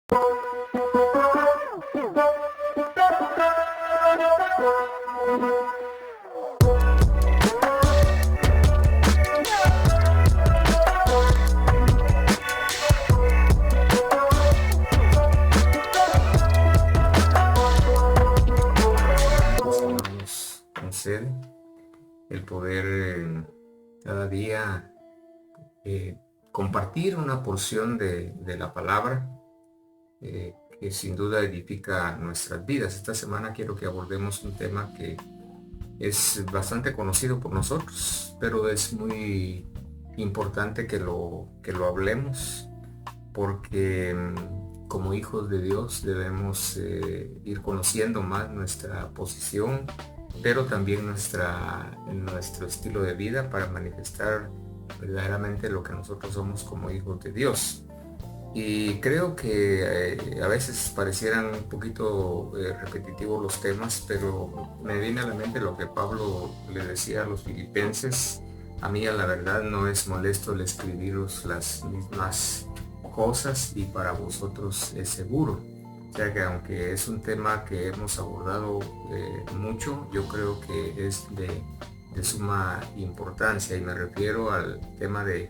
Concede el poder cada día compartir una porción de la palabra que sin duda edifica nuestras vidas. Esta semana quiero que abordemos un tema que es bastante conocido por nosotros, pero es muy importante que lo hablemos porque como hijos de Dios debemos ir conociendo más nuestra posición, pero también nuestro estilo de vida para manifestar verdaderamente lo que nosotros somos como hijos de Dios. Y creo que a veces parecieran un poquito repetitivos los temas, pero me viene a la mente lo que Pablo le decía a los filipenses: a mí a la verdad no es molesto el escribiros las mismas cosas y para vosotros es seguro. O sea que aunque es un tema que hemos abordado mucho, yo creo que es de suma importancia, y me refiero al tema de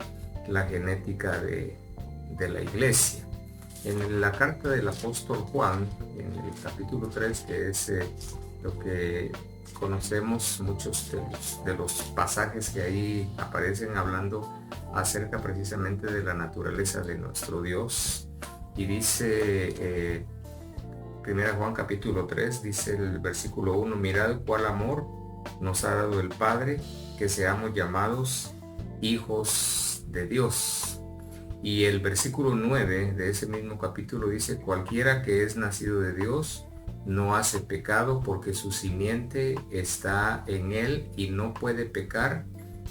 la genética de la iglesia. En la carta del apóstol Juan, en el capítulo 3, que es lo que conocemos muchos de los pasajes que ahí aparecen hablando acerca precisamente de la naturaleza de nuestro Dios, y dice 1 Juan capítulo 3, dice el versículo 1: mirad cuál amor nos ha dado el Padre, que seamos llamados hijos de Dios. Y el versículo 9 de ese mismo capítulo dice: cualquiera que es nacido de Dios no hace pecado, porque su simiente está en él y no puede pecar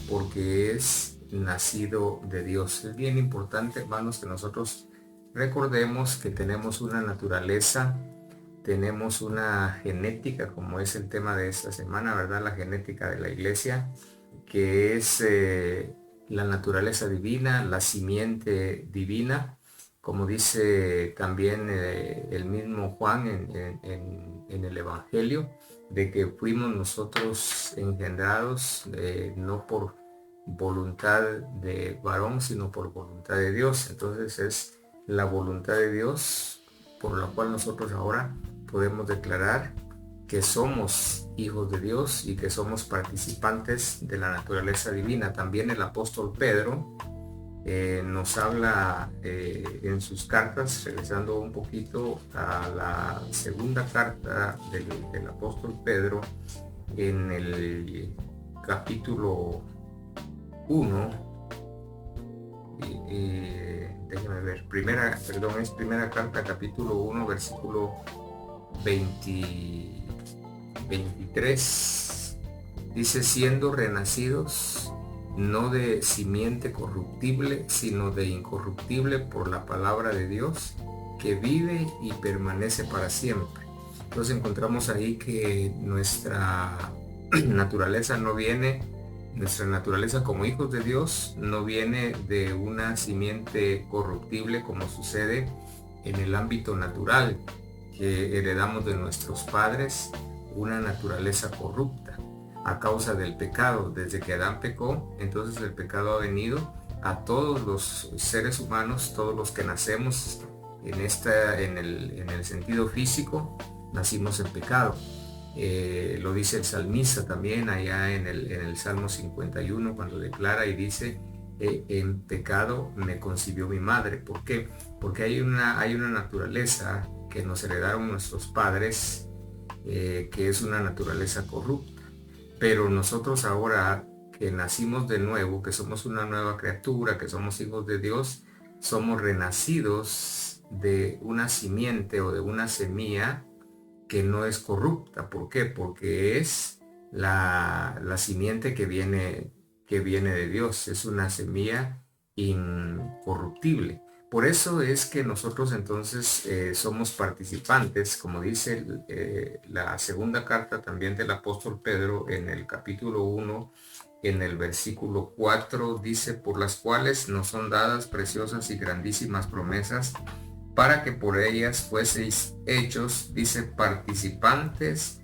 porque es nacido de Dios. Es bien importante, hermanos, que nosotros recordemos que tenemos una naturaleza, tenemos una genética, como es el tema de esta semana, ¿verdad? La genética de la iglesia, que es la naturaleza divina, la simiente divina, como dice también el mismo Juan en el Evangelio, de que fuimos nosotros engendrados no por voluntad de varón, sino por voluntad de Dios. Entonces es la voluntad de Dios por la cual nosotros ahora podemos declarar que somos hijos de Dios y que somos participantes de la naturaleza divina. También el apóstol Pedro nos habla en sus cartas, regresando un poquito a la segunda carta del apóstol Pedro, en el capítulo 1, déjenme ver, es primera carta, capítulo 1, versículo 23, dice: siendo renacidos no de simiente corruptible, sino de incorruptible, por la palabra de Dios, que vive y permanece para siempre. Entonces encontramos ahí que nuestra naturaleza como hijos de Dios no viene de una simiente corruptible, como sucede en el ámbito natural, que heredamos de nuestros padres una naturaleza corrupta a causa del pecado. Desde que Adán pecó, entonces el pecado ha venido a todos los seres humanos, todos los que nacemos en el sentido físico, nacimos en pecado. Lo dice el salmista también allá en el Salmo 51, cuando declara y dice: en pecado me concibió mi madre. ¿Por qué? Porque hay una naturaleza que nos heredaron nuestros padres, que es una naturaleza corrupta. Pero nosotros ahora que nacimos de nuevo, que somos una nueva criatura, que somos hijos de Dios, somos renacidos de una simiente o de una semilla que no es corrupta. ¿Por qué? Porque es la simiente que viene de Dios. Es una semilla incorruptible. Por eso es que nosotros entonces somos participantes, como dice la segunda carta también del apóstol Pedro, en el capítulo 1, en el versículo 4, dice: por las cuales nos son dadas preciosas y grandísimas promesas, para que por ellas fueseis hechos, dice, participantes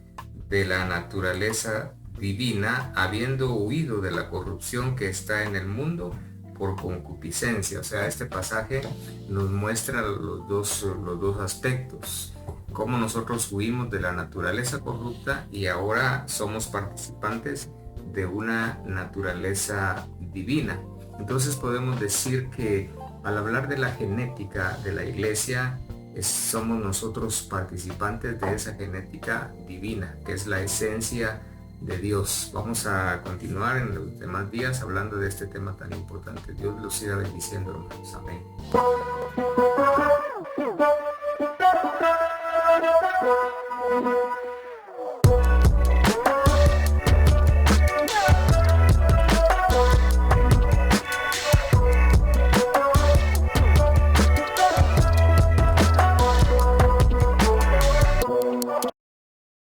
de la naturaleza divina, habiendo huido de la corrupción que está en el mundo por concupiscencia. O sea, este pasaje nos muestra los dos aspectos, cómo nosotros huimos de la naturaleza corrupta y ahora somos participantes de una naturaleza divina. Entonces podemos decir que al hablar de la genética de la iglesia, somos nosotros participantes de esa genética divina, que es la esencia de Dios. Vamos a continuar en los demás días hablando de este tema tan importante. Dios los siga bendiciendo, hermanos. Amén.